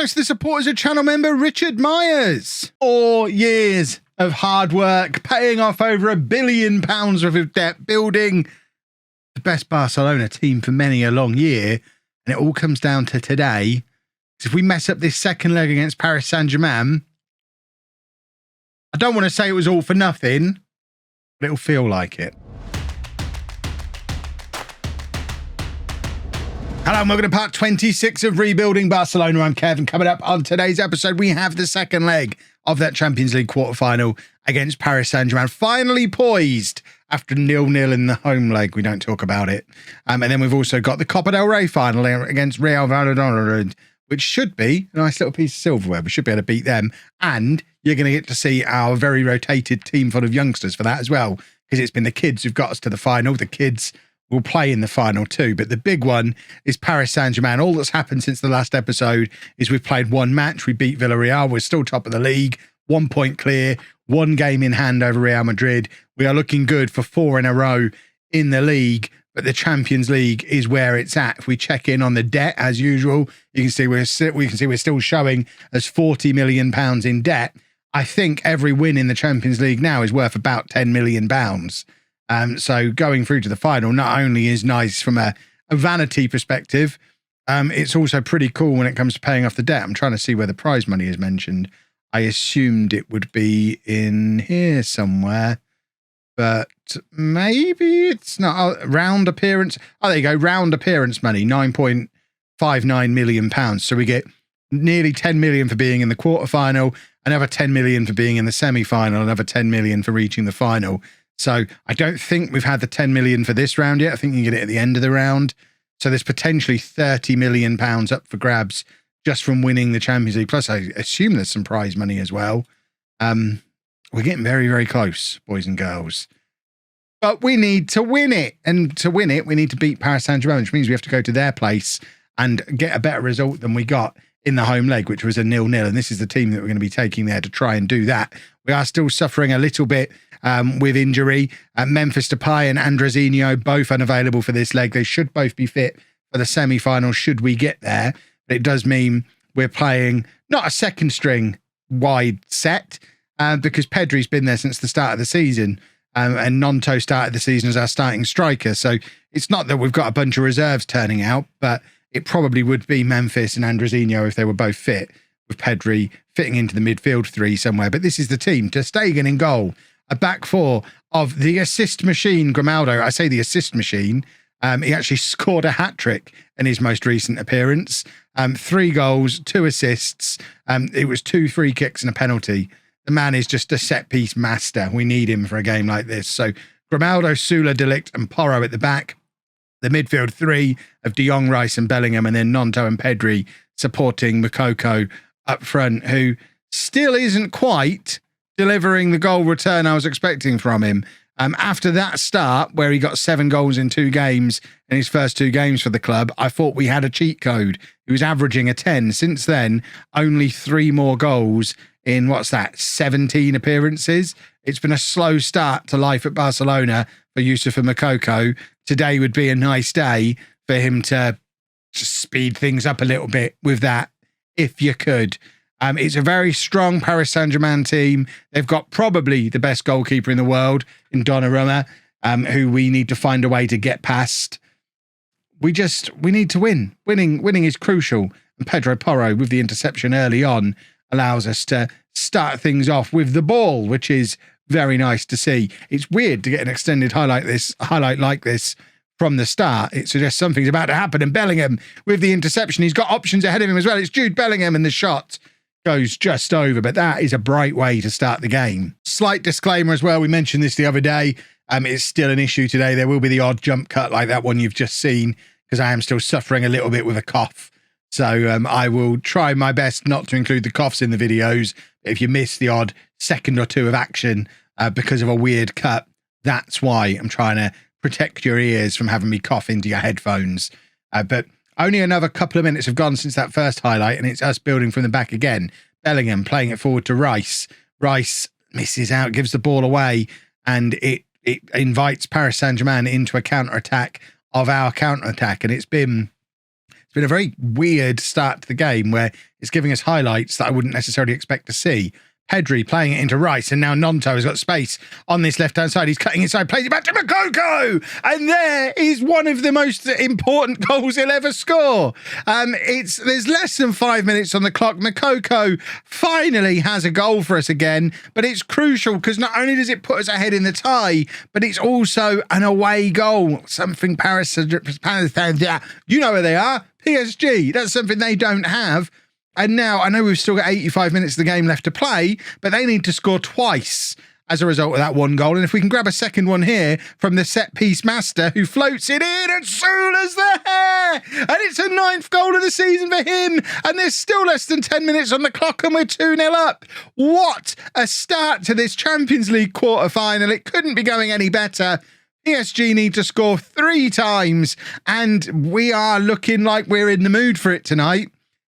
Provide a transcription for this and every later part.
Thanks to the supporters of channel member Richard Myers. 4 years of hard work, paying off over £1 billion worth of debt, building the best Barcelona team for many a long year. And it all comes down to today. If we mess up this second leg against Paris Saint-Germain, I don't want to say it was all for nothing, but it'll feel like it. Hello and welcome to part 26 of Rebuilding Barcelona. I'm Kevin. Coming up on today's episode, we have the second leg of that Champions League quarterfinal against Paris Saint-Germain. Finally poised after 0-0 in the home leg. We don't talk about it. And then we've also got the Copa del Rey final against Real Valladolid, which should be a nice little piece of silverware. We should be able to beat them. And you're going to get to see our very rotated team full of youngsters for that as well, because it's been the kids who've got us to the final. The kids will play in the final too. But the big one is Paris Saint-Germain. All that's happened since the last episode is we've played one match. We beat Villarreal. We're still top of the league. 1 point clear. 1 game in hand over Real Madrid. We are looking good for 4 in a row in the league. But the Champions League is where it's at. If we check in on the debt, as usual, you can see we're still showing as £40 million in debt. I think every win in the Champions League now is worth about £10 million. So going through to the final not only is nice from a vanity perspective, it's also pretty cool when it comes to paying off the debt. I'm trying to see where the prize money is mentioned. I assumed it would be in here somewhere, but maybe it's not. Oh, round appearance. Oh, there you go. Round appearance money, £9.59 million. So we get nearly 10 million for being in the quarterfinal, another 10 million for being in the semi-final, another 10 million for reaching the final. So I don't think we've had the 10 million for this round yet. I think you can get it at the end of the round. So there's potentially £30 million up for grabs just from winning the Champions League. Plus, I assume there's some prize money as well. We're getting very, very close, boys and girls. But we need to win it. And to win it, we need to beat Paris Saint-Germain, which means we have to go to their place and get a better result than we got in the home leg, which was a 0-0. And this is the team that we're going to be taking there to try and do that. We are still suffering a little bit with injury. Memphis Depay and Andrezinho both unavailable for this leg. They should both be fit for the semi-final should we get there. But it does mean we're playing not a second string wide set because Pedri's been there since the start of the season. And Nonto started the season as our starting striker. So it's not that we've got a bunch of reserves turning out, but it probably would be Memphis and Andrezinho if they were both fit, with Pedri fitting into the midfield 3 somewhere. But this is the team. Ter Stegen in goal. A back 4 of the assist machine, Grimaldo. I say the assist machine. He actually scored a hat-trick in his most recent appearance. 3 goals, 2 assists. It was 2 free kicks and a penalty. The man is just a set-piece master. We need him for a game like this. So Grimaldo, Sula, De Ligt and Porro at the back. The midfield 3 of De Jong, Rice and Bellingham, and then Nonto and Pedri supporting Moukoko up front, who still isn't quite delivering the goal return I was expecting from him. After that start, where he got 7 goals in 2 games in his first 2 games for the club, I thought we had a cheat code. He was averaging a 10. Since then, only 3 more goals in, 17 appearances. It's been a slow start to life at Barcelona for Youssoufa Moukoko. Today would be a nice day for him to just speed things up a little bit with that, if you could. It's a very strong Paris Saint-Germain team. They've got probably the best goalkeeper in the world in Donnarumma, who we need to find a way to get past. We need to win. Winning is crucial. And Pedro Porro, with the interception early on, allows us to start things off with the ball, which is very nice to see. It's weird to get an extended highlight like this from the start. It suggests something's about to happen. And Bellingham, with the interception, he's got options ahead of him as well. It's Jude Bellingham, and the shot goes just over, but that is a bright way to start the game. Slight disclaimer as well, we mentioned this the other day. It's still an issue today. There will be the odd jump cut like that one you've just seen, because I am still suffering a little bit with a cough. So I will try my best not to include the coughs in the videos. If you miss the odd second or 2 of action because of a weird cut, that's why I'm trying to protect your ears from having me cough into your headphones. But only another couple of minutes have gone since that first highlight, and it's us building from the back again. Bellingham playing it forward to Rice. Rice misses out, gives the ball away, and it invites Paris Saint-Germain into a counter-attack of our counter-attack. And it's been It's been a very weird start to the game where it's giving us highlights that I wouldn't necessarily expect to see. Pedri playing it into Rice, and now Nonto has got space on this left-hand side. He's cutting inside, plays it back to Makoko, and there is one of the most important goals he'll ever score. There's less than 5 minutes on the clock. Makoko finally has a goal for us again, but it's crucial because not only does it put us ahead in the tie, but it's also an away goal. Something Paris, you know where they are, PSG. That's something they don't have. And now, I know we've still got 85 minutes of the game left to play, but they need to score twice as a result of that one goal. And if we can grab a second one here from the set-piece master who floats it in, and Sula's there! And it's a 9th goal of the season for him, and there's still less than 10 minutes on the clock, and we're 2-0 up. What a start to this Champions League quarter-final. It couldn't be going any better. PSG need to score 3 times, and we are looking like we're in the mood for it tonight,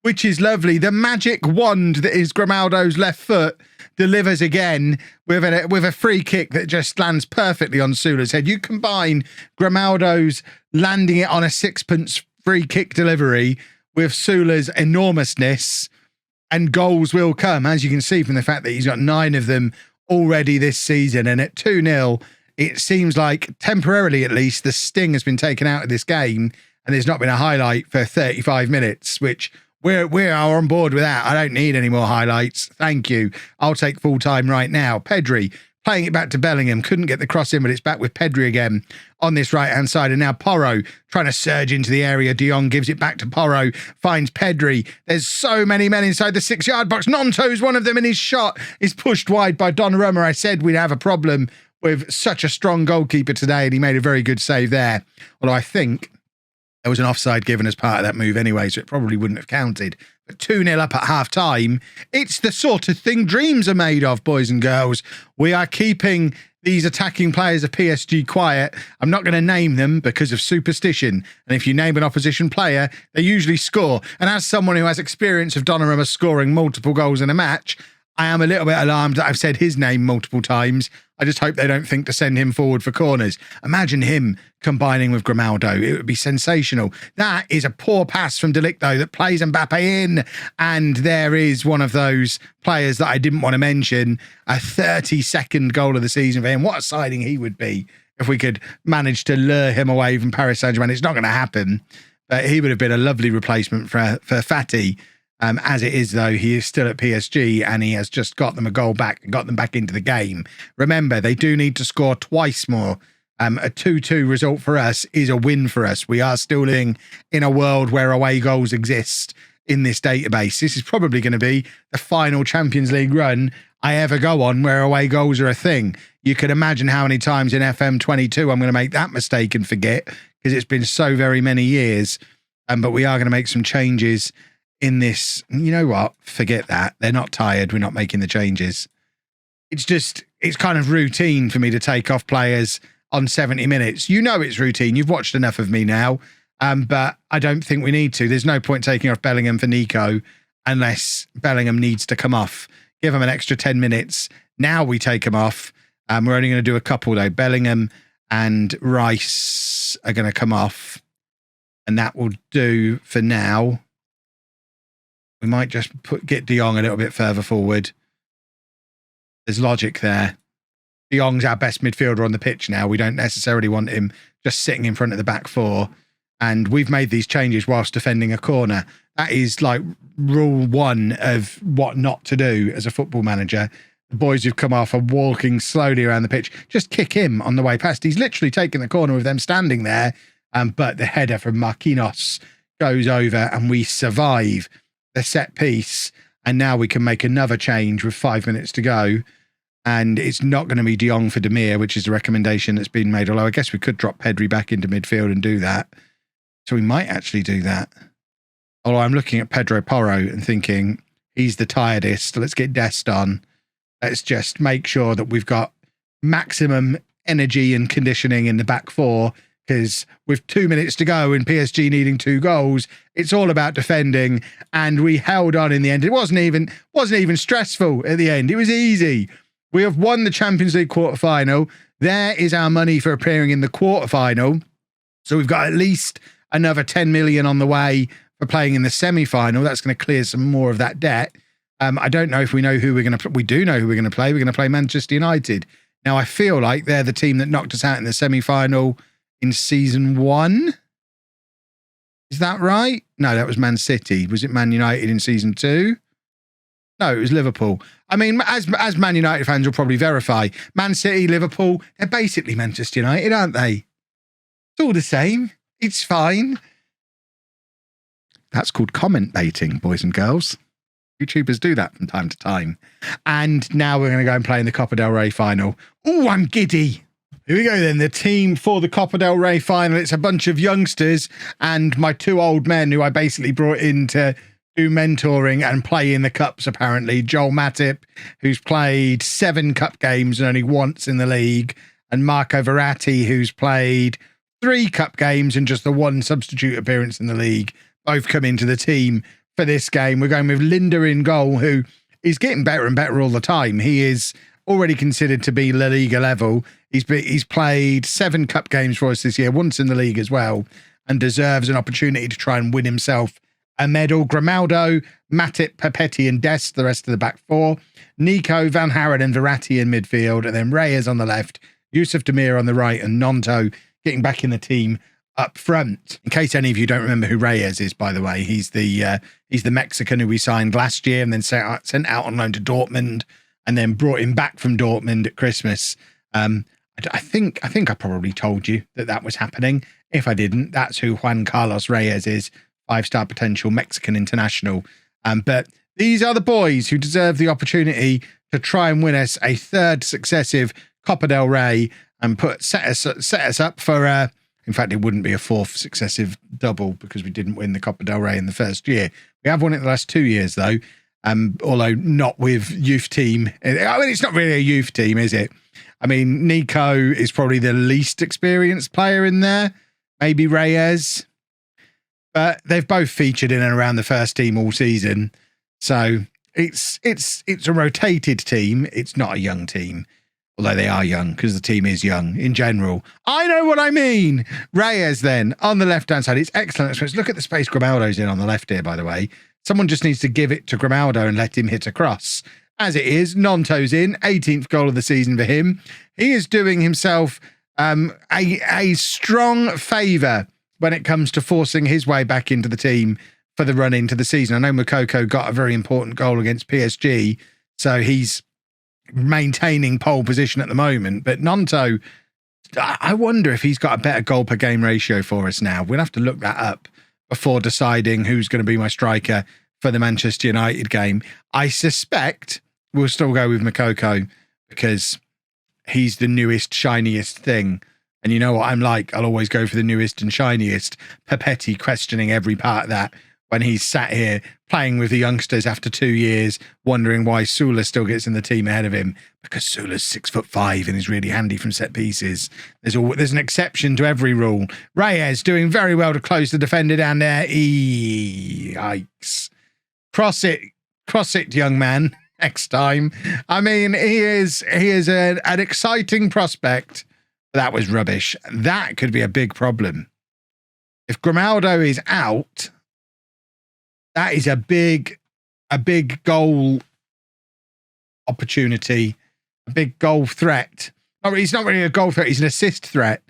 which is lovely. The magic wand that is Grimaldo's left foot delivers again with a free kick that just lands perfectly on Sula's head. You combine Grimaldo's landing it on a sixpence free kick delivery with Sula's enormousness, and goals will come, as you can see from the fact that he's got 9 of them already this season. And at 2-0, it seems like, temporarily at least, the sting has been taken out of this game, and there's not been a highlight for 35 minutes, which we are on board with that. I don't need any more highlights. Thank you. I'll take full time right now. Pedri playing it back to Bellingham. Couldn't get the cross in, but it's back with Pedri again on this right-hand side. And now Porro trying to surge into the area. De Jong gives it back to Porro, finds Pedri. There's so many men inside the 6-yard box. Nonto's one of them, and his shot is pushed wide by Donnarumma. I said we'd have a problem with such a strong goalkeeper today, and he made a very good save there. Although I think there was an offside given as part of that move anyway, so it probably wouldn't have counted. But 2-0 up at half-time. It's the sort of thing dreams are made of, boys and girls. We are keeping these attacking players of PSG quiet. I'm not going to name them because of superstition. And if you name an opposition player, they usually score. And as someone who has experience of Donnarumma scoring multiple goals in a match, I am a little bit alarmed that I've said his name multiple times. I just hope they don't think to send him forward for corners. Imagine him combining with Grimaldo. It would be sensational. That is a poor pass from De Ligt, though, that plays Mbappe in. And there is one of those players that I didn't want to mention. A 32nd goal of the season for him. What a signing he would be if we could manage to lure him away from Paris Saint-Germain. It's not going to happen. But he would have been a lovely replacement for Fati. As it is, though, he is still at PSG, and he has just got them a goal back and got them back into the game. Remember, they do need to score twice more. A 2-2 result for us is a win for us. We are still living in a world where away goals exist in this database. This is probably going to be the final Champions League run I ever go on where away goals are a thing. You can imagine how many times in FM22 I'm going to make that mistake and forget, because it's been so very many years. But we are going to make some changes in this. You know what? Forget that. They're not tired. We're not making the changes. It's kind of routine for me to take off players on 70 minutes. You know it's routine. You've watched enough of me now. But I don't think we need to. There's no point taking off Bellingham for Nico unless Bellingham needs to come off. Give him an extra 10 minutes. Now we take him off. We're only going to do a couple, though. Bellingham and Rice are going to come off. And that will do for now. We might just get De Jong a little bit further forward. There's logic there. De Jong's our best midfielder on the pitch now. We don't necessarily want him just sitting in front of the back four. And we've made these changes whilst defending a corner. That is like rule 1 of what not to do as a football manager. The boys who've come off are walking slowly around the pitch. Just kick him on the way past. He's literally taken the corner with them standing there. But the header from Marquinhos goes over and we survive the set piece, and now we can make another change with 5 minutes to go, and it's not going to be De Jong for Demir, which is the recommendation that's been made, although I guess we could drop Pedri back into midfield and do that. So we might actually do that. Although I'm looking at Pedro Porro and thinking, he's the tiredest. Let's get Dest on. Let's just make sure that we've got maximum energy and conditioning in the back four, because with 2 minutes to go and PSG needing 2 goals, it's all about defending, and we held on in the end. It wasn't even stressful at the end. It was easy. We have won the Champions League quarterfinal. There is our money for appearing in the quarterfinal. So we've got at least another 10 million on the way for playing in the semi-final. That's going to clear some more of that debt. I don't know if we know who we're going to play. We do know who we're going to play. We're going to play Manchester United. Now, I feel like they're the team that knocked us out in the semi-final in season 1. Is that right? No, that was Man City. Was it Man United in season 2? No, it was Liverpool. I mean, as Man United fans will probably verify, Man City, Liverpool, they're basically Manchester United, aren't they? It's all the same. It's fine. That's called comment baiting, boys and girls. YouTubers do that from time to time. And now we're going to go and play in the Copa del Rey final. Oh, I'm giddy. Here we go then. The team for the Copa del Rey final. It's a bunch of youngsters and my 2 old men who I basically brought in to do mentoring and play in the cups, apparently. Joel Matip, who's played 7 cup games and only once in the league. And Marco Verratti, who's played 3 cup games and just the 1 substitute appearance in the league. Both come into the team for this game. We're going with Linda in goal, who is getting better and better all the time. He is already considered to be La Liga level. He's played 7 cup games for us this year, once in the league as well, and deserves an opportunity to try and win himself a medal. Grimaldo, Matip, Papetti and Dest, the rest of the back 4. Nico, Van Haren and Verratti in midfield, and then Reyes on the left, Yusuf Demir on the right, and Nonto getting back in the team up front. In case any of you don't remember who Reyes is, by the way, he's the Mexican who we signed last year and then sent out on loan to Dortmund and then brought him back from Dortmund at Christmas. I think I probably told you that was happening. If I didn't, that's who Juan Carlos Reyes is, 5-star potential Mexican international. But these are the boys who deserve the opportunity to try and win us a 3rd successive Copa del Rey and set us up for in fact, it wouldn't be a 4th successive double because we didn't win the Copa del Rey in the first year. We have won it the last 2 years, though, although not with youth team. I mean, it's not really a youth team, is it? I mean, Nico is probably the least experienced player in there, maybe Reyes. But they've both featured in and around the first team all season. So it's a rotated team. It's not a young team. Although they are young, because the team is young in general. I know what I mean. Reyes then, on the left-hand side. It's excellent. Look at the space Grimaldo's in on the left here, by the way. Someone just needs to give it to Grimaldo and let him hit across. As it is, Nonto's in. 18th goal of the season for him. He is doing himself a strong favour when it comes to forcing his way back into the team for the run into the season. I know Moukoko got a very important goal against PSG, so he's maintaining pole position at the moment, but Nonto, I wonder if he's got a better goal per game ratio for us now. We'll have to look that up before deciding who's going to be my striker for the Manchester United game. I suspect we'll still go with Moukoko because he's the newest, shiniest thing. And you know what I'm like, I'll always go for the newest and shiniest. Papetti questioning every part of that when he's sat here playing with the youngsters after 2 years, wondering why Sula still gets in the team ahead of him, because Sula's 6'5" and is really handy from set pieces. There's an exception to every rule. Reyes doing very well to close the defender down there. Yikes. Cross it, young man, next time. I mean, he is an exciting prospect. That was rubbish. That could be a big problem. If Grimaldo is out, that is a big goal opportunity, a big goal threat. He's not really a goal threat, he's an assist threat.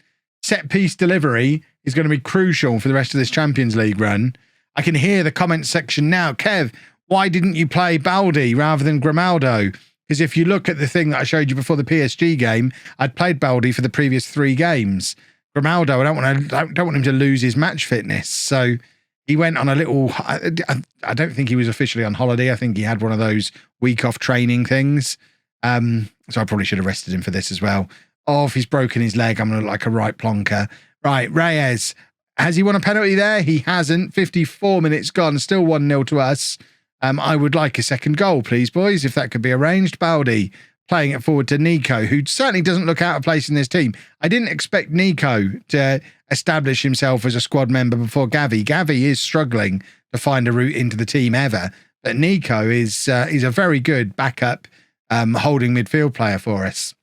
Set piece delivery is going to be crucial for the rest of this Champions League run. I can hear the comment section now. Kev, why didn't you play Baldi rather than Grimaldo? Because if you look at the thing that I showed you before the PSG game, I'd played Baldi for the previous 3 games. Grimaldo, I don't want him to lose his match fitness. So he went on a little, I don't think he was officially on holiday. I think he had one of those week off training things. So I probably should have rested him for this as well. Oh, if he's broken his leg, I'm going to look like a right plonker. Right, Reyes. Has he won a penalty there? He hasn't. 54 minutes gone. Still 1-0 to us. I would like a second goal, please, boys, if that could be arranged. Baldi playing it forward to Nico, who certainly doesn't look out of place in this team. I didn't expect Nico to establish himself as a squad member before Gavi. Gavi is struggling to find a route into the team ever, but Nico is a very good backup holding midfield player for us.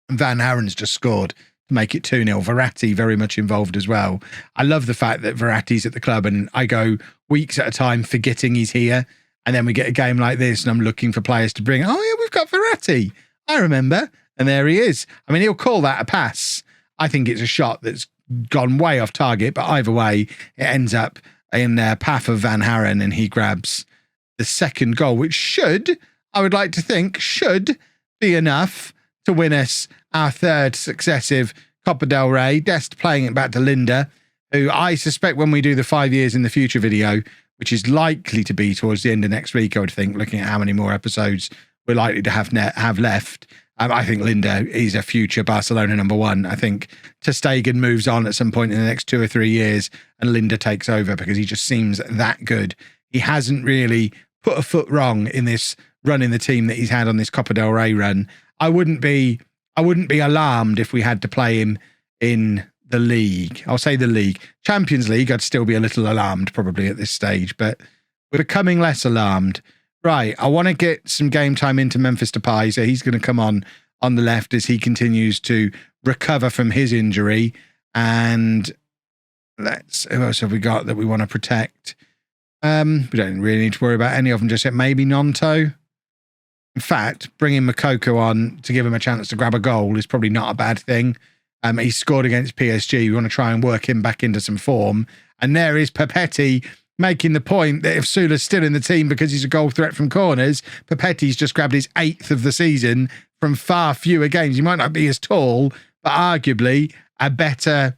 Van Haren's just scored to make it 2-0. Verratti very much involved as well. I love the fact that Verratti's at the club and I go weeks at a time forgetting he's here. And then we get a game like this and I'm looking for players to bring. Oh, yeah, we've got Verratti. I remember. And there he is. I mean, he'll call that a pass. I think it's a shot that's gone way off target, but either way, it ends up in the path of Van Haren and he grabs the second goal, which should, I would like to think, should be enough to win us our third successive Copa del Rey. Dest playing it back to Linda, who I suspect when we do the 5 years in the future video, which is likely to be towards the end of next week, I would think, looking at how many more episodes we're likely to have left. I think Linda is a future Barcelona #1. I think ter Stegen moves on at some point in the next 2 or 3 years and Linda takes over because he just seems that good. He hasn't really put a foot wrong in this run in the team that he's had on this Copa del Rey run. I wouldn't be alarmed if we had to play him in the league. I'll say the league. Champions League, I'd still be a little alarmed probably at this stage, but we're becoming less alarmed. Right, I want to get some game time into Memphis Depay, so he's going to come on the left as he continues to recover from his injury. And who else have we got that we want to protect? We don't really need to worry about any of them just yet. Maybe Nonto. In fact, bringing Makoko on to give him a chance to grab a goal is probably not a bad thing. He scored against PSG. We want to try and work him back into some form. And there is Papetti making the point that if Sula's still in the team because he's a goal threat from corners, Papetti's just grabbed his 8th of the season from far fewer games. He might not be as tall, but arguably a better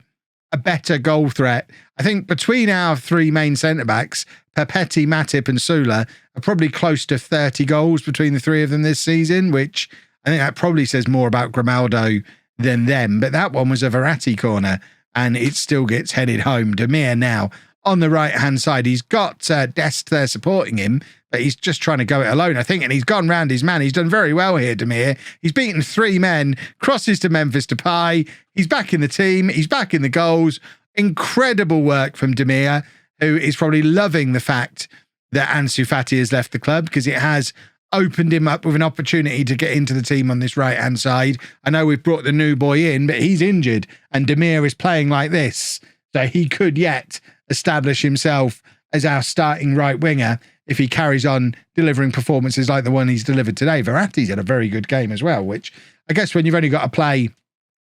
goal threat. I think between our 3 main centre-backs, Papetti, Matip and Sula are probably close to 30 goals between the 3 of them this season, which I think that probably says more about Grimaldo than them. But that one was a Verratti corner and it still gets headed home. Demir now on the right-hand side. He's got Dest there supporting him, but he's just trying to go it alone, I think, and he's gone round his man. He's done very well here, Demir. He's beaten 3 men, crosses to Memphis Depay. He's back in the team. He's back in the goals. Incredible work from Demir, who is probably loving the fact that Ansu Fati has left the club because it has opened him up with an opportunity to get into the team on this right-hand side. I know we've brought the new boy in, but he's injured, and Demir is playing like this, so he could yet establish himself as our starting right winger if he carries on delivering performances like the one he's delivered today. Verratti's had a very good game as well, which I guess when you've only got to play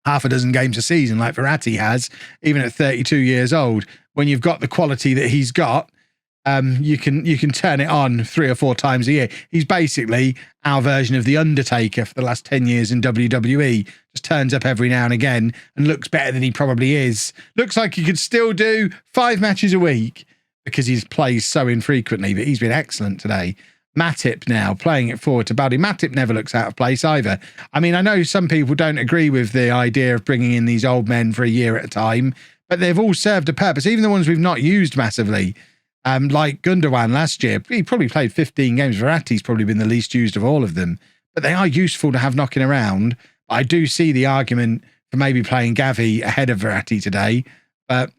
half a dozen games a season like Verratti has, even at 32 years old, when you've got the quality that he's got, you can turn it on 3 or 4 times a year. He's basically our version of The Undertaker for the last 10 years in WWE. Just turns up every now and again and looks better than he probably is. Looks like he could still do 5 matches a week because he plays so infrequently, but he's been excellent today. Matip now playing it forward to Baldi. Matip never looks out of place either. I mean, I know some people don't agree with the idea of bringing in these old men for a year at a time, but they've all served a purpose, even the ones we've not used massively. Like Gundogan last year, he probably played 15 games. Verratti's probably been the least used of all of them, but they are useful to have knocking around. I do see the argument for maybe playing Gavi ahead of Verratti today, but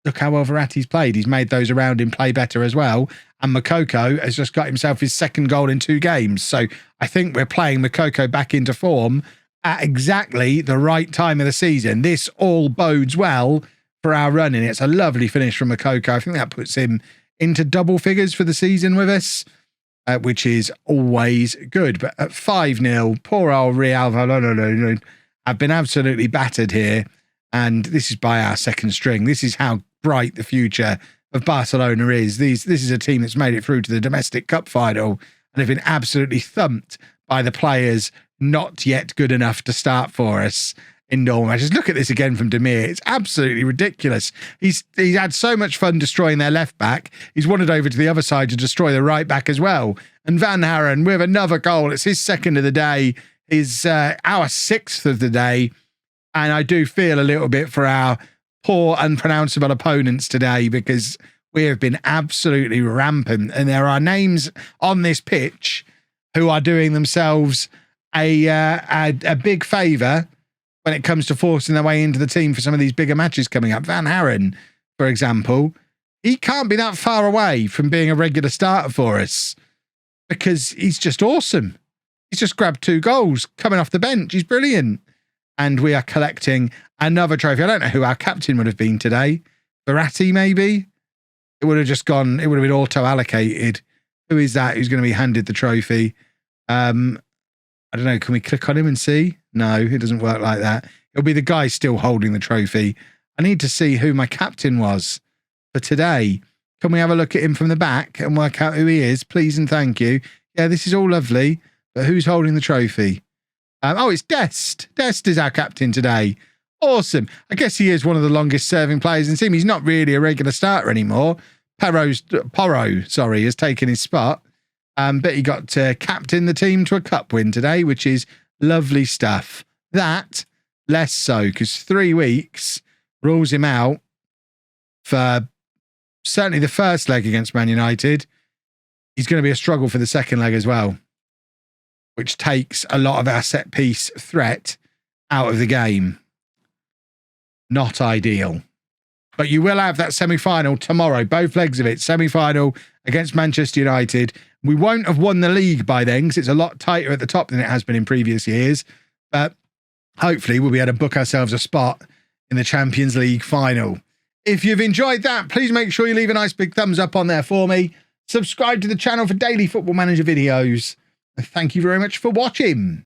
look how well Verratti's played. He's made those around him play better as well. And Makoko has just got himself his 2nd goal in 2 games. So I think we're playing Makoko back into form at exactly the right time of the season. This all bodes well for our running. It's a lovely finish from Makoko. I think that puts him into double figures for the season with us, which is always good. But at 5-0, poor old Real Valladolid have been absolutely battered here. And this is by our 2nd string. This is how bright the future of Barcelona is. This is a team that's made it through to the domestic cup final and have been absolutely thumped by the players not yet good enough to start for us in normal matches. Look at this again from Demir. It's absolutely ridiculous. He's had so much fun destroying their left back. He's wandered over to the other side to destroy the right back as well. And Van Haren with another goal. It's his 2nd of the day. Is our 6th of the day. And I do feel a little bit for our poor, unpronounceable opponents today because we have been absolutely rampant. And there are names on this pitch who are doing themselves a big favour when it comes to forcing their way into the team for some of these bigger matches coming up. Van Haren, for example, he can't be that far away from being a regular starter for us because he's just awesome. He's just grabbed 2 goals coming off the bench. He's brilliant. And we are collecting Another trophy. I don't know who our captain would have been today. Verratti, maybe? It would have just gone, it would have been auto-allocated. Who is that who's going to be handed the trophy? I don't know. Can we click on him and see? No, it doesn't work like that. It'll be the guy still holding the trophy. I need to see who my captain was for today. Can we have a look at him from the back and work out who he is? Please and thank you. Yeah, this is all lovely. But who's holding the trophy? Oh, it's Dest. Dest is our captain today. Awesome. I guess he is one of the longest serving players in the team. He's not really a regular starter anymore. Porro, has taken his spot. But he got to captain the team to a cup win today, which is lovely stuff. That, less so, because 3 weeks rules him out for certainly the first leg against Man United. He's going to be a struggle for the second leg as well, which takes a lot of our set piece threat out of the game. Not ideal. But you will have that semi-final tomorrow, both legs of it, semi-final against Manchester United. We won't have won the league by then because it's a lot tighter at the top than it has been in previous years. But hopefully we'll be able to book ourselves a spot in the Champions League final. If you've enjoyed that, please make sure you leave a nice big thumbs up on there for me. Subscribe to the channel for daily Football Manager videos. Thank you very much for watching.